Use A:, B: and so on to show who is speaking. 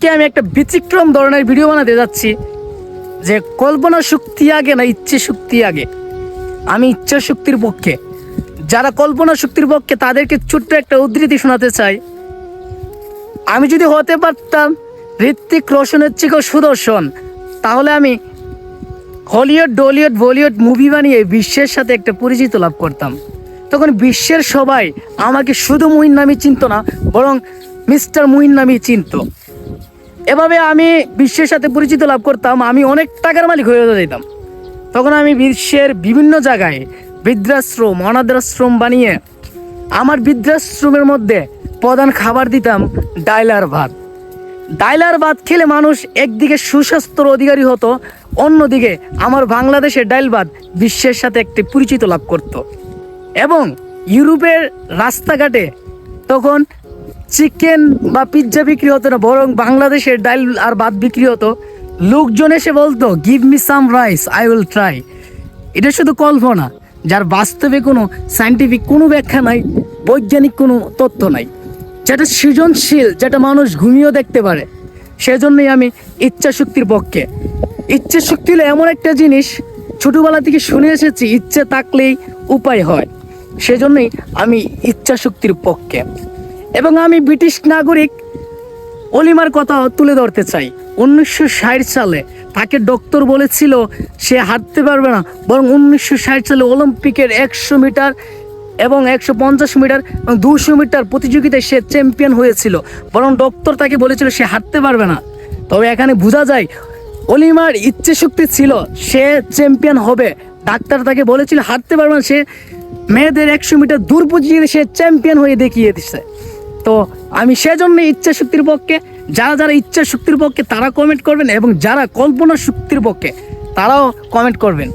A: আজকে আমি একটা ব্যতিক্রম ধরনের ভিডিও বানাতে যাচ্ছি যে কল্পনা শক্তি আগে না ইচ্ছে শক্তি আগে। আমি ইচ্ছা শক্তির পক্ষে, যারা কল্পনা শক্তির পক্ষে তাদেরকে ছোট্ট একটা উদ্ধৃতি শোনাতে চাই। আমি যদি হতে পারতাম ঋত্বিক রোশনের চেয়েও সুদর্শন, তাহলে আমি হলিউড, ডলিউড, বলিউড মুভি বানিয়ে বিশ্বের সাথে একটা পরিচিত লাভ করতাম। তখন বিশ্বের সবাই আমাকে শুধু মুহিন নামে চিনতো না, বরং মিস্টার মুহিন নামেই চিনতো। এভাবে আমি বিশ্বের সাথে পরিচিত লাভ করতাম, আমি অনেক টাকার মালিক হয়ে যেতাম। তখন আমি বিশ্বের বিভিন্ন জায়গায় বৃদ্ধাশ্রম, অনাথাশ্রম বানিয়ে আমার বৃদ্ধাশ্রমের মধ্যে প্রধান খাবার দিতাম ডাল আর ভাত। ডাল আর ভাত খেলে মানুষ একদিকে সুস্বাস্থ্যর অধিকারী হতো, অন্যদিকে আমার বাংলাদেশের ডাল ভাত বিশ্বের সাথে একটি পরিচিত লাভ করত। এবং ইউরোপের রাস্তাঘাটে তখন চিকেন বা পিৎজা বিক্রি হতো না, বরং বাংলাদেশের ডাল আর ভাত বিক্রি হতো। লোকজন এসে বলতো, give me some rice, I will try. এটা শুধু কল্পনা, যার বাস্তবে কোনো সায়েন্টিফিক কোনো ব্যাখ্যা নাই, বৈজ্ঞানিক কোনো তথ্য নাই, যেটা সৃজনশীল, যেটা মানুষ ঘুমিয়েও দেখতে পারে। সেজন্যই আমি ইচ্ছা শক্তির পক্ষে। ইচ্ছে শক্তি হলো এমন একটা জিনিস, ছোটোবেলা থেকে শুনে এসেছি, ইচ্ছে থাকলেই উপায় হয়। সেজন্যই আমি ইচ্ছা শক্তির পক্ষে। এবং আমি ব্রিটিশ নাগরিক অলিমার কথা তুলে ধরতে চাই। 1960 সালে তাকে ডক্টর বলেছিল সে হাঁটতে পারবে না, বরং 1960 সালে অলিম্পিকের 100 মিটার এবং 150 মিটার এবং 200 মিটার প্রতিযোগিতায় সে চ্যাম্পিয়ন হয়েছিল, বরং ডক্টর তাকে বলেছিল সে হাঁটতে পারবে না। তবে এখানে বোঝা যায় অলিমার ইচ্ছে শক্তি ছিল, সে চ্যাম্পিয়ন হবে। ডাক্তার তাকে বলেছিল হাঁটতে পারবে না, সে মেয়েদের 100 মিটার দূর প্রতিযোগিতায় সে চ্যাম্পিয়ন হয়ে দেখিয়ে দিচ্ছে। তো আমি সেজন্য ইচ্ছা শক্তির পক্ষে। যারা যারা ইচ্ছা শক্তির পক্ষে তারা কমেন্ট করবেন, এবং যারা কল্পনা শক্তির পক্ষে তারাও কমেন্ট করবেন।